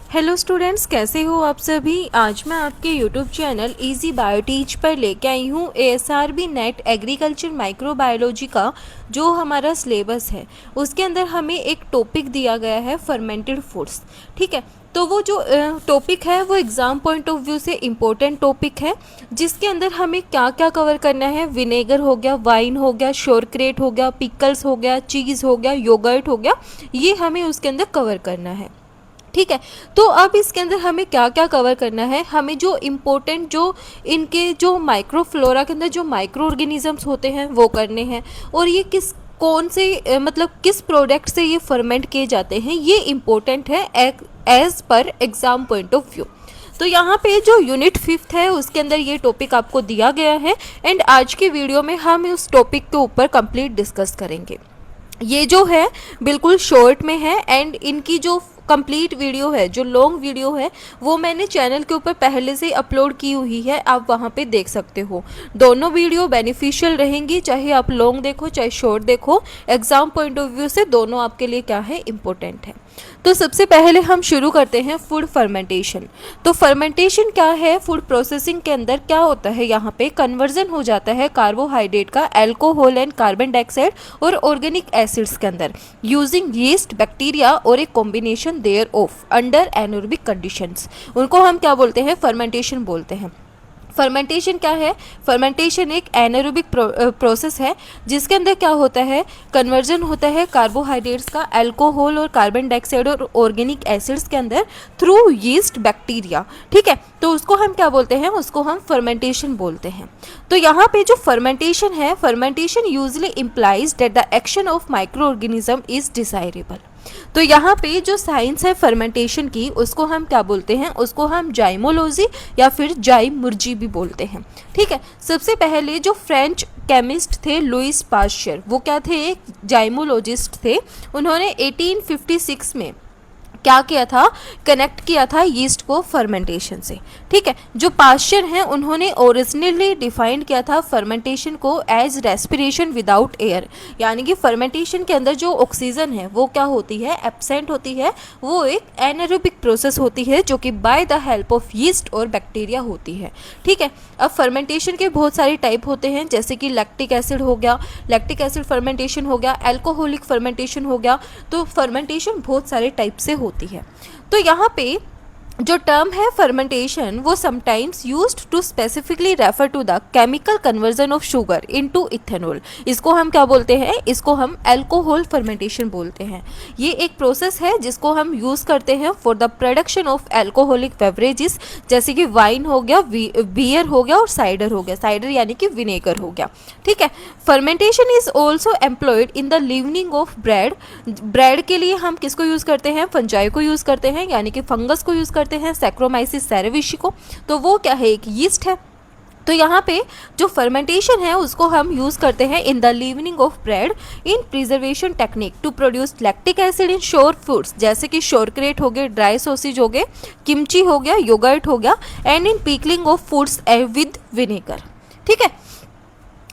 Hello students, कैसे हो आप सभी। आज मैं आपके यूट्यूब चैनल इजी बायोटीच पर लेके आई हूँ ASRB नेट एग्रीकल्चर माइक्रोबायोलॉजी का जो हमारा सिलेबस है उसके अंदर हमें एक टॉपिक दिया गया है फर्मेंटेड फूड्स। ठीक है, तो वो जो टॉपिक है वो एग्ज़ाम पॉइंट ऑफ व्यू से इम्पोर्टेंट टॉपिक है, जिसके अंदर हमें क्या क्या कवर करना है। विनेगर हो गया, वाइन हो गया, शोरक्रेट हो गया, पिकल्स हो गया, चीज़ हो गया, योगर्ट हो गया, ये हमें उसके अंदर कवर करना है। ठीक है, तो अब इसके अंदर हमें क्या क्या कवर करना है। हमें जो इम्पोर्टेंट जो इनके जो माइक्रोफ्लोरा के अंदर जो माइक्रो ऑर्गेनिजम्स होते हैं वो करने हैं, और ये किस कौन से मतलब किस प्रोडक्ट से ये फर्मेंट किए जाते हैं, ये इम्पोर्टेंट है as per exam point of view. तो यहाँ पे जो यूनिट 5th है उसके अंदर ये टॉपिक आपको दिया गया है, एंड आज की वीडियो में हम उस टॉपिक के ऊपर कंप्लीट डिस्कस करेंगे। ये जो है बिल्कुल शॉर्ट में है, एंड इनकी जो कंप्लीट वीडियो है, जो लॉन्ग वीडियो है, वो मैंने चैनल के ऊपर पहले से अपलोड की हुई है, आप वहाँ पे देख सकते हो। दोनों वीडियो बेनिफिशियल रहेंगी, चाहे आप लॉन्ग देखो चाहे शॉर्ट देखो। एग्जाम पॉइंट ऑफ व्यू से दोनों आपके लिए क्या है, इम्पोर्टेंट है। तो सबसे पहले हम शुरू करते हैं फूड फर्मेंटेशन। तो फर्मेंटेशन क्या है, फूड प्रोसेसिंग के अंदर क्या होता है, यहाँ पे कन्वर्जन हो जाता है कार्बोहाइड्रेट का अल्कोहल एंड कार्बन डाइऑक्साइड और ऑर्गेनिक एसिड्स के अंदर यूजिंग यीस्ट, बैक्टीरिया और एक combination thereof under anaerobic conditions. उनको हम क्या बोलते हैं, फर्मेंटेशन बोलते हैं। फर्मेंटेशन क्या है, फर्मेंटेशन एक एनारोबिक प्रोसेस है जिसके अंदर क्या होता है, कन्वर्जन होता है कार्बोहाइड्रेट्स का अल्कोहल और कार्बन डाइऑक्साइड और ऑर्गेनिक एसिड्स के अंदर थ्रू यीस्ट बैक्टीरिया। ठीक है, तो उसको हम क्या बोलते हैं, उसको हम फर्मेंटेशन बोलते हैं। तो यहाँ पे जो फर्मेंटेशन है, fermentation usually implies that the action of micro organism is desirable. तो यहाँ पे जो साइंस है फर्मेंटेशन की, उसको हम क्या बोलते हैं, उसको हम जाइमोलॉजी या फिर जाइमुर्जी भी बोलते हैं। ठीक है, सबसे पहले जो फ्रेंच केमिस्ट थे लुइस पास्चर, वो क्या थे, एक जाइमोलॉजिस्ट थे। उन्होंने 1856 में क्या किया था, कनेक्ट किया था यीस्ट को फर्मेंटेशन से। ठीक है, जो पास्चर हैं उन्होंने ओरिजिनली डिफाइन किया था फर्मेंटेशन को एज रेस्पिरेशन विदाउट एयर, यानी कि फर्मेंटेशन के अंदर जो ऑक्सीजन है वो क्या होती है, एब्सेंट होती है। वो एक एनारोबिक प्रोसेस होती है जो कि by the help of yeast और बैक्टीरिया होती है। ठीक है, अब फर्मेंटेशन के बहुत सारे टाइप होते हैं, जैसे कि लैक्टिक एसिड हो गया, लैक्टिक एसिड फर्मेंटेशन हो गया, अल्कोहलिक फर्मेंटेशन हो गया। तो फर्मेंटेशन बहुत सारे टाइप से होती है। तो यहाँ पे जो टर्म है फर्मेंटेशन, वो sometimes used to specifically refer to the chemical conversion of sugar into ethanol. इसको हम क्या बोलते हैं, इसको हम अल्कोहल फर्मेंटेशन बोलते हैं। ये एक प्रोसेस है जिसको हम यूज़ करते हैं for the production of alcoholic beverages, जैसे कि वाइन हो गया, बियर हो गया और साइडर हो गया। साइडर यानी कि विनेगर हो गया। ठीक है, fermentation is also employed in the leavening of bread. Bread के लिए हम किसको यूज़ करते हैं, फंजाई को यूज़ करते हैं, यानी कि फंगस को यूज़ करते हैं, सैक्रोमाइसिस सेरेविशी को। तो वो क्या है, एक यीस्ट है। तो यहाँ पे जो फर्मेंटेशन है उसको हम यूज़ करते हैं in the leavening of bread in preservation technique to produce lactic acid in sure foods, जैसे कि शोरक्रेट हो गए, ड्राई सॉसेज हो गए, किमची हो गया, योगर्ट हो गया, and in pickling of foods with vinegar. ठीक है,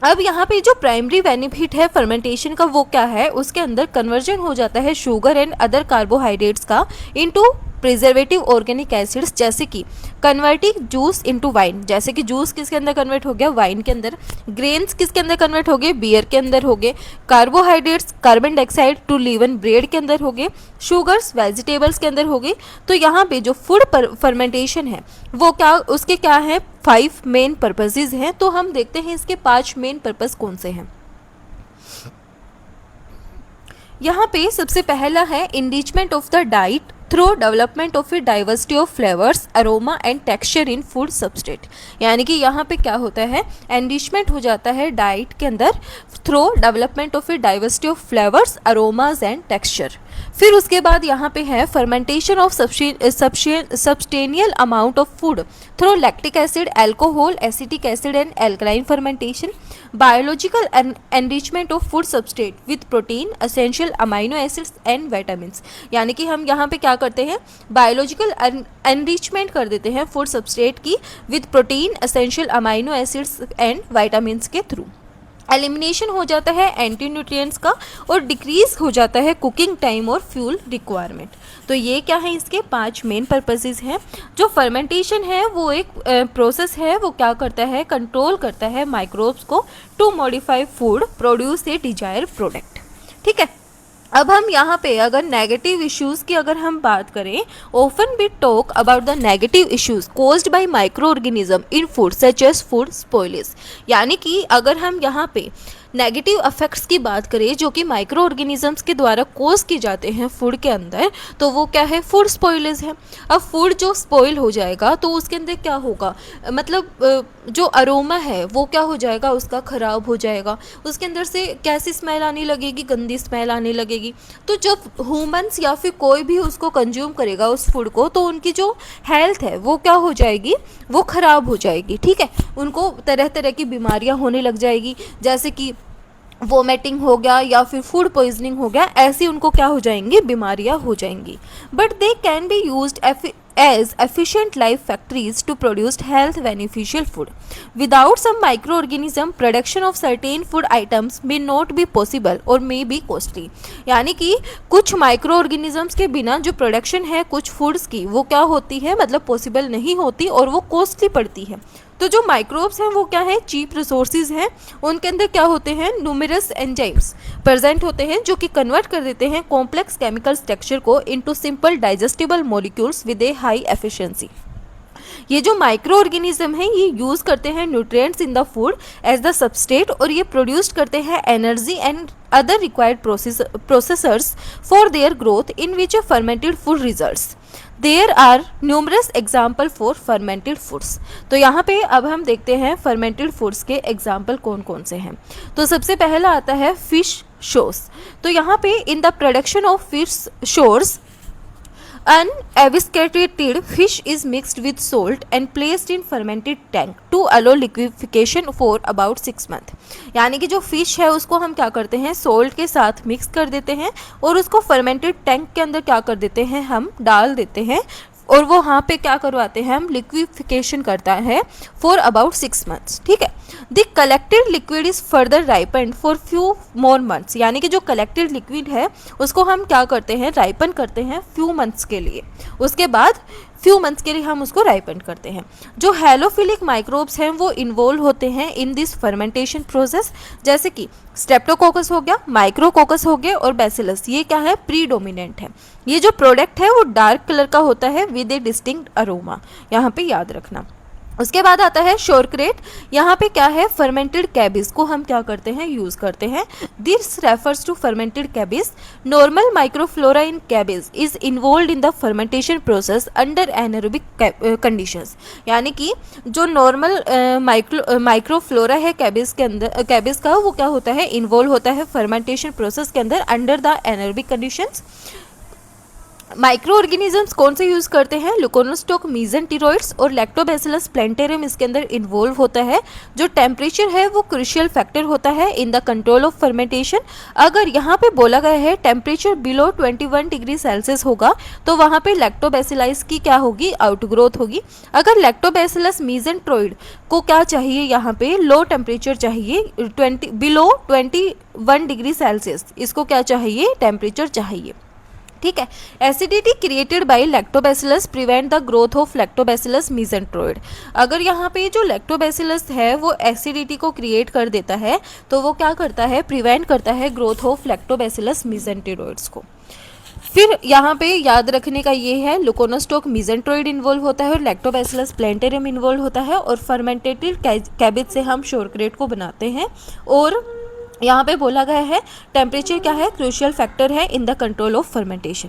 अब यहाँ पे जो प्राइमरी बेनिफिट है फर्मेंटेशन का वो क्या है, उसके अंदर कन्वर्जन हो जाता है शुगर एंड अदर कार्बोहाइड्रेट्स का इनटू प्रिजर्वेटिव ऑर्गेनिक एसिड्स, जैसे कि कन्वर्टिंग जूस इनटू वाइन, जैसे कि जूस किसके अंदर कन्वर्ट हो गया, वाइन के अंदर। ग्रेन्स किसके अंदर कन्वर्ट हो गए, बियर के अंदर हो गए। Carbohydrates carbon dioxide to leaven bread के अंदर हो गए। शुगर्स वेजिटेबल्स के अंदर हो गई। तो यहाँ पे जो फूड फर्मेंटेशन है वो क्या, उसके क्या है, 5 मेन पर्पसेस हैं। तो हम देखते हैं इसके 5 मेन पर्पस कौन से हैं। यहाँ पे सबसे पहला है enrichment of the diet through development of a diversity of flavours, aroma and texture in food substrate. यानी कि यहाँ पे क्या होता है, एनरिचमेंट हो जाता है डाइट के अंदर through development of a diversity of flavours, aromas and texture. फिर उसके बाद यहाँ पे है fermentation of substantial amount of food through lactic acid, alcohol, acetic acid and alkaline fermentation. Biological enrichment of food substrate with protein, essential amino acids and vitamins. यानी कि हम यहाँ पे क्या करते हैं, बायोलॉजिकल एनरिचमेंट कर देते हैं फूड सबस्ट्रेट की with protein, essential amino acids and vitamins के थ्रू। एलिमिनेशन हो जाता है एंटी न्यूट्रिएंट्स का, और डिक्रीज हो जाता है कुकिंग टाइम और फ्यूल रिक्वायरमेंट। तो ये क्या है, इसके 5 मेन पर्पसेस हैं। जो फर्मेंटेशन है वो एक प्रोसेस है, वो क्या करता है, कंट्रोल करता है माइक्रोब्स को to modify food produce a desire product. ठीक है, अब हम यहाँ पे अगर नेगेटिव इश्यूज़ की अगर हम बात करें, often we talk about the negative issues caused by microorganism in food such as food spoilage. यानी कि अगर हम यहाँ पे नेगेटिव इफेक्ट्स की बात करें जो कि माइक्रो ऑर्गेनिजम्स के द्वारा कोज किए जाते हैं फूड के अंदर, तो वो क्या है, फूड स्पॉइलेज है। अब फूड जो स्पॉइल हो जाएगा तो उसके अंदर क्या होगा, मतलब जो अरोमा है वो क्या हो जाएगा, उसका ख़राब हो जाएगा। उसके अंदर से कैसी स्मेल आने लगेगी, गंदी स्मेल आने लगेगी। तो जब ह्यूमंस या फिर कोई भी उसको कंज्यूम करेगा उस फूड को, तो उनकी जो हेल्थ है वो क्या हो जाएगी, वो ख़राब हो जाएगी। ठीक है, उनको तरह तरह की बीमारियां होने लग जाएगी, जैसे कि वोमिटिंग हो गया या फिर फूड पॉइजनिंग हो गया, ऐसी उनको क्या हो जाएंगी, बीमारियां हो जाएंगी। But they can be used as efficient life factories to produce health beneficial food. Without some microorganism, production of certain food items may not be possible or may be costly. यानी कि कुछ माइक्रो ऑर्गेनिजम्स के बिना जो production है कुछ foods की, वो क्या होती है, मतलब पॉसिबल नहीं होती और वो कॉस्टली पड़ती है। तो जो माइक्रोब्स हैं वो क्या है, चीप रिसोर्सेज हैं। उनके अंदर क्या होते हैं, न्यूमरस एंजाइम्स प्रेजेंट होते हैं जो कि कन्वर्ट कर देते हैं कॉम्प्लेक्स केमिकल स्ट्रक्चर को into simple digestible molecules with a high efficiency. ये जो माइक्रो ऑर्गेनिज्म है ये यूज़ करते हैं nutrients in the food as the substrate, और ये प्रोड्यूस करते हैं energy and other required processors for their growth in which a fermented food results. There are numerous example for fermented foods. तो यहाँ पे अब हम देखते हैं fermented foods के example कौन कौन से हैं। तो सबसे पहला आता है fish shows। तो यहाँ पे in the production of fish shows, uneviscerated fish is mixed with salt and placed in fermented tank to allow liquefaction for about 6 months। यानी कि जो फिश है उसको हम क्या करते हैं, सोल्ट के साथ मिक्स कर देते हैं और उसको फर्मेंटेड टैंक के अंदर क्या कर देते हैं, हम डाल देते हैं, और वो वहाँ पे क्या करवाते हैं, हम लिक्विफिकेशन करता है फॉर अबाउट 6 मंथ्स। ठीक है, the collected liquid is further ripen for few more months. यानी कि जो कलेक्टेड लिक्विड है उसको हम क्या करते हैं, राइपन करते हैं फ्यू मंथ्स के लिए, उसके बाद फ्यू मंथ्स के लिए हम उसको राइपन करते हैं। जो हेलोफिलिक माइक्रोब्स हैं वो इन्वॉल्व होते हैं इन दिस फर्मेंटेशन प्रोसेस, जैसे कि स्ट्रेप्टोकोकस हो गया, माइक्रोकोकस हो गए और बैसिलस, ये क्या है, प्रीडोमिनेंट है। ये जो प्रोडक्ट है वो डार्क कलर का होता है विद ए डिस्टिंक्ट अरोमा, यहाँ पे याद रखना। उसके बाद आता है शोरक्रेट। यहाँ पे क्या है, फर्मेंटेड कैबिज को हम क्या करते हैं, यूज़ करते हैं। This refers to fermented cabbage. Normal microflora in cabbage is involve in the fermentation process under anaerobic conditions. यानी कि जो नॉर्मल माइक्रोफ्लोरा है कैबिज के अंदर, कैबिज का, वो क्या होता है, इन्वॉल्व होता है फर्मेंटेशन प्रोसेस के अंदर under the anaerobic conditions. Micro organisms कौन से यूज़ करते हैं, लुकोनोस्टोक मीजेंटिरोइड्स और लैक्टोबैसिलस प्लैंटेरियम इसके अंदर इन्वॉल्व होता है। जो टेम्परेचर है वो क्रूशियल फैक्टर होता है in the control of fermentation. अगर यहाँ पे बोला गया है टेम्परेचर बिलो 21 डिग्री सेल्सियस होगा तो वहाँ पे लैक्टोबैसिलस की क्या होगी, आउटग्रोथ होगी। अगर लैक्टोबैसिलस मीजेंट्रोइड को क्या चाहिए, यहाँ पे लो टेम्परेचर चाहिए, बिलो 21 डिग्री सेल्सियस, इसको क्या चाहिए, टेम्परेचर चाहिए। ठीक है, acidity created by lactobacillus prevent the growth of lactobacillus mesenteroides. अगर यहाँ पे जो लैक्टोबैसिलस है वो एसिडिटी को क्रिएट कर देता है तो वो क्या करता है, प्रिवेंट करता है ग्रोथ ऑफ लैक्टोबैसिलस मीजेंटिरोइड्स को। फिर यहाँ पे याद रखने का ये है, लुकोनोस्टोक मीजेंट्रोइड इन्वॉल्व होता है और लैक्टोबैसिलस प्लैंटेरियम इन्वॉल्व होता है, और फर्मेंटेटेड कैबिज से हम शोरक्रेट को बनाते हैं। और यहाँ पे बोला गया है टेम्परेचर क्या है, क्रूशियल फैक्टर है in the control of fermentation.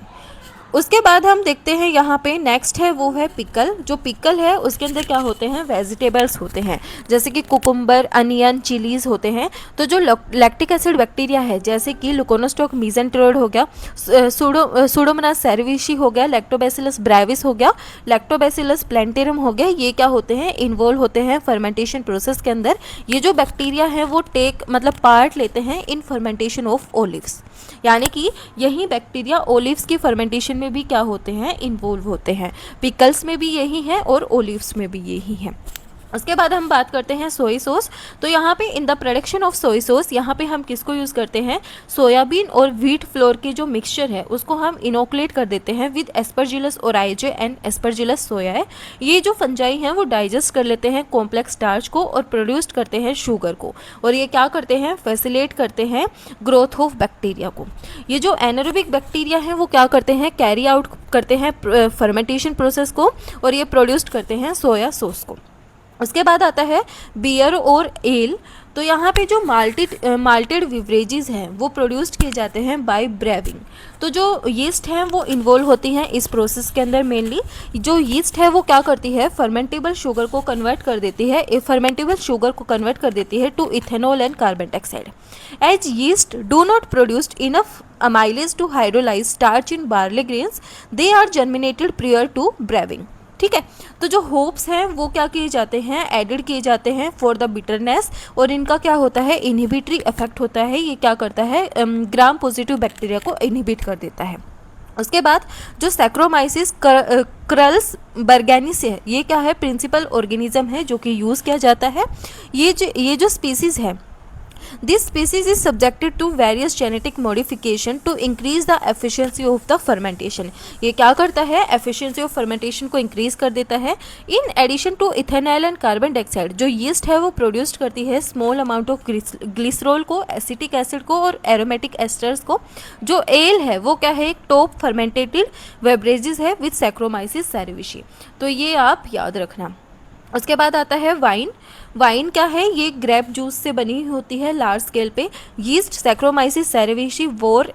उसके बाद हम देखते हैं यहाँ पे नेक्स्ट है वो है पिकल। जो पिकल है उसके अंदर क्या होते हैं, वेजिटेबल्स होते हैं, जैसे कि कुकुम्बर, अनियन, चिलीज होते हैं। तो जो लैक्टिक एसिड बैक्टीरिया है जैसे कि लुकोनोस्टोक मीजेंटिरोइड हो गया, सूडोमोनास सेरेविशी हो गया, लैक्टोबैसिलस ब्रेविस हो गया, लैक्टोबैसिलस प्लैंटेरियम हो गया, ये क्या होते हैं, इन्वॉल्व होते हैं फर्मेंटेशन प्रोसेस के अंदर। ये जो बैक्टीरिया है वो मतलब पार्ट लेते हैं इन फर्मेंटेशन ऑफ ओलिव्स। यानी कि यही बैक्टीरिया ओलिव्स की फर्मेंटेशन में भी क्या होते हैं, इन्वॉल्व होते हैं। पिकल्स में भी यही है और ओलिव्स में भी यही है। उसके बाद हम बात करते हैं सोई सॉस। तो यहाँ पे इन द प्रोडक्शन ऑफ सोई सॉस, यहाँ पे हम किसको यूज़ करते हैं, सोयाबीन और व्हीट फ्लोर के जो मिक्सचर है उसको हम इनोकुलेट कर देते हैं विद एस्परजिलस ओराइजे एंड एस्परजिलस सोयाए। ये जो फंजाई हैं वो डाइजेस्ट कर लेते हैं कॉम्प्लेक्स स्टार्च को और प्रोड्यूस करते हैं शुगर को, और ये क्या करते हैं, फैसिलेट करते हैं ग्रोथ ऑफ बैक्टीरिया को। ये जो एनारोबिक बैक्टीरिया हैं वो क्या करते हैं, कैरी आउट करते हैं फर्मेंटेशन प्रोसेस को, और ये प्रोड्यूस करते हैं सोया सॉस को। उसके बाद आता है बियर और एल। तो यहाँ पे जो माल्टेड बिवरेजेस हैं वो प्रोड्यूस्ड किए जाते हैं बाय ब्रेविंग। तो जो यीस्ट हैं वो इन्वॉल्व होती हैं इस प्रोसेस के अंदर। मेनली जो यीस्ट है वो क्या करती है, फर्मेंटेबल शुगर को कन्वर्ट कर देती है to ethanol and carbon dioxide. As yeast do not produced enough amylase to hydrolyze starch in barley grains, they are germinated prior to brewing। ठीक है, तो जो होप्स हैं वो क्या किए जाते हैं, एडेड किए जाते हैं फॉर द बिटरनेस, और इनका क्या होता है, इनहिबिटरी इफेक्ट होता है। ये क्या करता है, ग्राम पॉजिटिव बैक्टीरिया को इनहिबिट कर देता है। उसके बाद जो सैक्रोमाइसिस क्रल्स बर्गैनिस है, ये क्या है, प्रिंसिपल ऑर्गेनिज्म है जो कि यूज़ किया जाता है। ये जो स्पीसीज़ है, this species is subjected to various genetic modification to increase the efficiency of the fermentation। ये क्या करता है, efficiency of fermentation को increase कर देता है। In addition to ethanol and carbon dioxide, जो yeast है वो प्रोड्यूस करती है small amount of glycerol को, acetic acid को और aromatic esters को। जो ale है वो क्या है, एक top fermented beverages है with Saccharomyces cerevisiae। तो ये आप याद रखना। उसके बाद आता है वाइन। वाइन क्या है, ये ग्रेप जूस से बनी होती है लार्ज स्केल पे। यीस्ट सैक्रोमाइसिस सेरेविशी वोर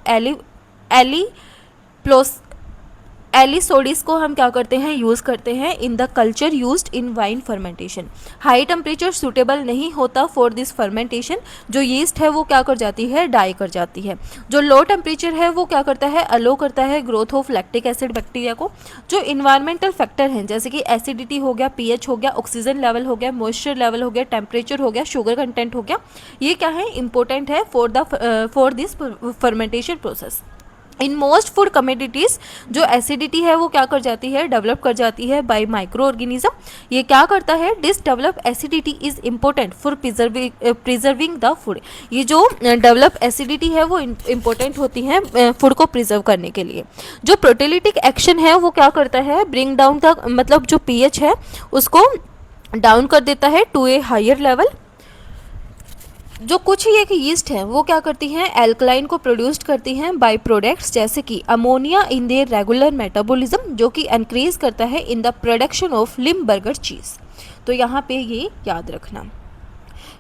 एलिसोडिस को हम क्या करते हैं, यूज़ करते हैं in the culture used in wine fermentation. High temperature suitable नहीं होता फॉर दिस फर्मेंटेशन। जो यीस्ट है वो क्या कर जाती है, डाई कर जाती है। जो लो टेम्परेचर है वो क्या करता है, अलो करता है growth of lactic acid bacteria को। जो इन्वायरमेंटल फैक्टर हैं जैसे कि एसिडिटी हो गया, पीएच हो गया, ऑक्सीजन लेवल हो गया, मॉइस्चर लेवल हो गया, टेम्परेचर हो गया, शुगर कंटेंट हो गया, ये क्या है, इंपॉर्टेंट है for this fermentation process. In most food commodities जो एसिडिटी है वो क्या कर जाती है, डेवलप कर जाती है बाय माइक्रो ऑर्गेनिज्म। ये क्या करता है, this develop acidity is important for preserving the food. ये जो डेवलप एसिडिटी है वो इम्पोर्टेंट होती है फूड को प्रिजर्व करने के लिए। जो प्रोटेलिटिक एक्शन है वो क्या करता है, ब्रिंग डाउन द, मतलब जो पीएच है उसको डाउन कर देता है टू ए हायर लेवल। जो कुछ ही एक यीस्ट है वो क्या करती हैं, एल्कलाइन को प्रोड्यूस करती हैं बाय प्रोडक्ट्स जैसे कि ammonia in their regular metabolism, जो कि इंक्रीज करता है इन द प्रोडक्शन ऑफ लिम्बर्गर चीज़। तो यहाँ पे ये याद रखना।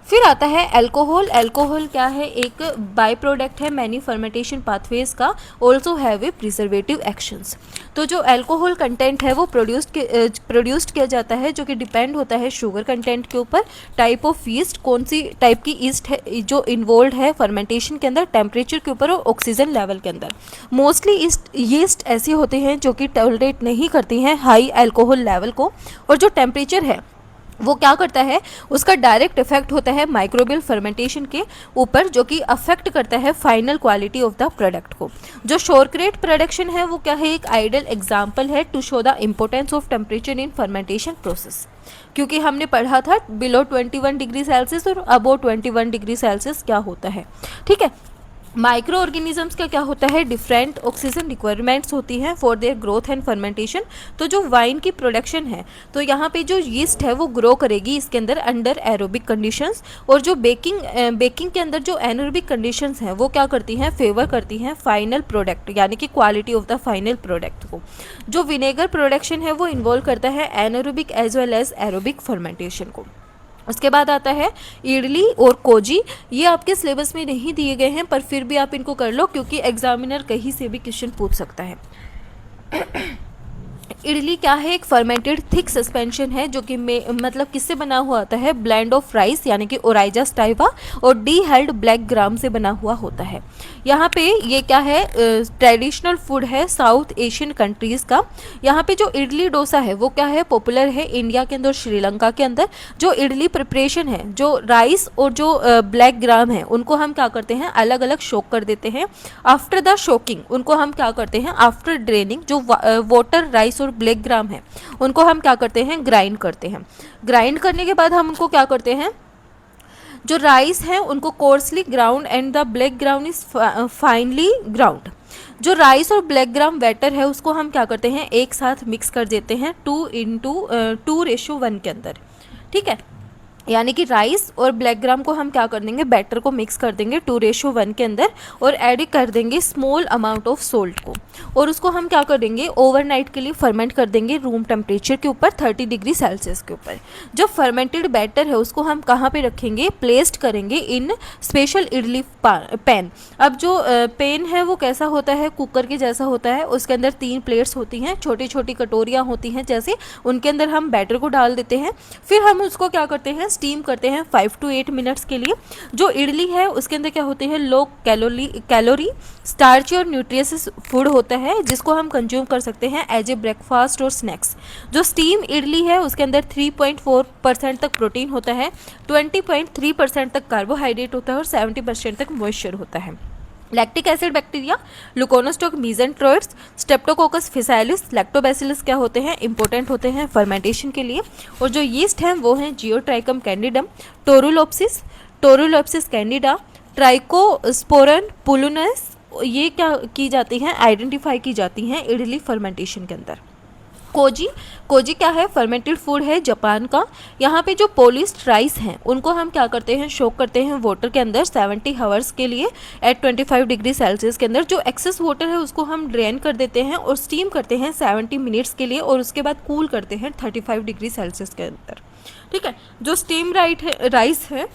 फिर आता है अल्कोहल। अल्कोहल क्या है, एक बाय प्रोडक्ट है मैनी फर्मेंटेशन पाथवेज का, also have a preservative actions. तो जो अल्कोहल कंटेंट है वो प्रोड्यूस्ड किया जाता है, जो कि डिपेंड होता है शुगर कंटेंट के ऊपर, टाइप ऑफ ईस्ट, कौन सी टाइप की ईस्ट है जो इन्वॉल्व है फर्मेंटेशन के अंदर, टेम्परेचर के ऊपर और ऑक्सीजन लेवल के अंदर। मोस्टली ईस्ट ऐसी होती हैं जो कि टॉलरेट नहीं करती हैं हाई अल्कोहल लेवल को, और जो टेम्परेचर है वो क्या करता है, उसका डायरेक्ट इफेक्ट होता है माइक्रोबियल फर्मेंटेशन के ऊपर, जो कि अफेक्ट करता है final quality of the product को। जो शोरक्रेट प्रोडक्शन है वो क्या है, एक आइडियल एग्जांपल है to show the importance of temperature in fermentation process. क्योंकि हमने पढ़ा था बिलो 21 डिग्री सेल्सियस और अबो 21 डिग्री सेल्सियस क्या होता है। ठीक है, माइक्रो ऑर्गेनिजम्स का क्या होता है, डिफरेंट ऑक्सीजन रिक्वायरमेंट्स होती हैं for their growth and fermentation. तो जो वाइन की प्रोडक्शन है तो यहाँ पे जो यीस्ट है वो ग्रो करेगी इसके अंदर अंडर एरोबिक कंडीशंस, और जो बेकिंग के अंदर जो एनरोबिक कंडीशंस हैं वो क्या करती हैं, फेवर करती हैं फाइनल प्रोडक्ट यानी कि quality of the final product को। जो विनेगर प्रोडक्शन है वो इन्वॉल्व करता है anaerobic as well as aerobic fermentation को। उसके बाद आता है इडली और कोजी। ये आपके सिलेबस में नहीं दिए गए हैं पर फिर भी आप इनको कर लो क्योंकि एग्जामिनर कहीं से भी क्वेश्चन पूछ सकता है। इडली क्या है, एक फर्मेंटेड थिक सस्पेंशन है जो कि मतलब किससे बना हुआ होता है, ब्लेंड ऑफ राइस यानी कि ओराइजा स्टाइवा और डी हेल्ड ब्लैक ग्राम से बना हुआ होता है। यहाँ पे ये क्या है, ट्रेडिशनल फूड है साउथ एशियन कंट्रीज़ का। यहाँ पे जो इडली डोसा है वो क्या है, पॉपुलर है इंडिया के अंदर, श्रीलंका के अंदर। जो इडली प्रिपरेशन है, जो राइस और जो ब्लैक ग्राम है उनको हम क्या करते हैं, अलग अलग शोक कर देते हैं। आफ्टर द शोकिंग उनको हम क्या करते हैं, आफ्टर ड्रेनिंग जो वाटर राइस राइस और ब्लैक ग्राम है उनको हम क्या करते हैं, ग्राइंड करते हैं। ग्राइंड करने के बाद हम उनको क्या करते हैं, जो राइस है उनको coarsely ground and the black ground is finally ground. जो राइस और ब्लैक ग्राम बैटर है उसको हम क्या करते हैं, एक साथ मिक्स कर देते हैं 2:1 के अंदर। ठीक है, यानी कि राइस और ब्लैक ग्राम को हम क्या कर देंगे, बैटर को मिक्स कर देंगे 2:1 के अंदर और ऐड कर देंगे स्मॉल अमाउंट ऑफ सोल्ट को, और उसको हम क्या कर देंगे, ओवरनाइट के लिए फर्मेंट कर देंगे रूम टेम्परेचर के ऊपर 30 डिग्री सेल्सियस के ऊपर। जो फर्मेंटेड बैटर है उसको हम कहाँ पे रखेंगे, प्लेस्ड करेंगे इन स्पेशल इडली पैन। अब जो पैन है वो कैसा होता है, कुकर के जैसा होता है, उसके अंदर 3 प्लेट्स होती हैं, छोटी छोटी कटोरियाँ होती हैं जैसे, उनके अंदर हम बैटर को डाल देते हैं। फिर हम उसको क्या करते हैं, स्टीम करते हैं 5 to 8 मिनट्स के लिए। जो इडली है उसके अंदर क्या होते हैं, लो कैलोरी स्टार्ची और न्यूट्रिशियस फूड होता है जिसको हम कंज्यूम कर सकते हैं एज ए ब्रेकफास्ट और स्नैक्स। जो स्टीम इडली है उसके अंदर 3.4% तक प्रोटीन होता है, 20.3% तक कार्बोहाइड्रेट होता है और 70% तक मॉइस्चर होता है। Lactic acid bacteria, leuconostoc mesenteroides, streptococcus faecalis, lactobacillus क्या होते हैं, इंपॉर्टेंट होते हैं फर्मेंटेशन के लिए। और जो यीस्ट हैं वो हैं जियोट्राइकम कैंडिडम, टोरुलोप्सिस कैंडिडा, ट्राइकोस्पोरन पुलुनस, ये क्या की जाती हैं, आइडेंटिफाई की जाती हैं इडली फर्मेंटेशन के अंदर। कोजी क्या है, फर्मेंटेड फूड है जापान का। यहाँ पे जो पोलिश्ड राइस हैं उनको हम क्या करते हैं, शोक करते हैं वाटर के अंदर 70 आवर्स के लिए एट 25 डिग्री सेल्सियस के अंदर। जो एक्सेस वाटर है उसको हम ड्रेन कर देते हैं और स्टीम करते हैं 70 मिनट्स के लिए और उसके बाद कूल करते हैं 35 डिग्री सेल्सियस के अंदर। ठीक है, जो स्टीम राइस है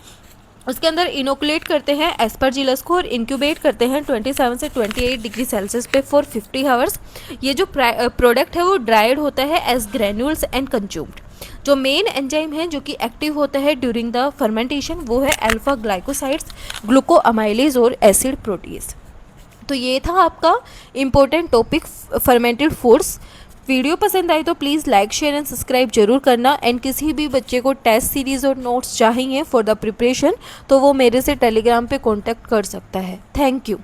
उसके अंदर इनोकुलेट करते हैं एस्परजिलस को और इंक्यूबेट करते हैं 27 से 28 डिग्री सेल्सियस पे फॉर 50 आवर्स। ये जो प्रोडक्ट है वो ड्राइड होता है एज ग्रेन्यूल्स एंड कंज्यूम्ड। जो मेन एंजाइम है जो कि एक्टिव होता है ड्यूरिंग द फर्मेंटेशन वो है अल्फा ग्लाइकोसाइड्स, ग्लूकोअमाइलेज और एसिड प्रोटीज। तो ये था आपका important topic fermented foods. Video पसंद आई तो please like share and subscribe जरूर करना। एंड किसी भी बच्चे को टेस्ट सीरीज़ और नोट्स चाहिए फॉर द प्रिपरेशन तो वो मेरे से टेलीग्राम पे कांटेक्ट कर सकता है। Thank you.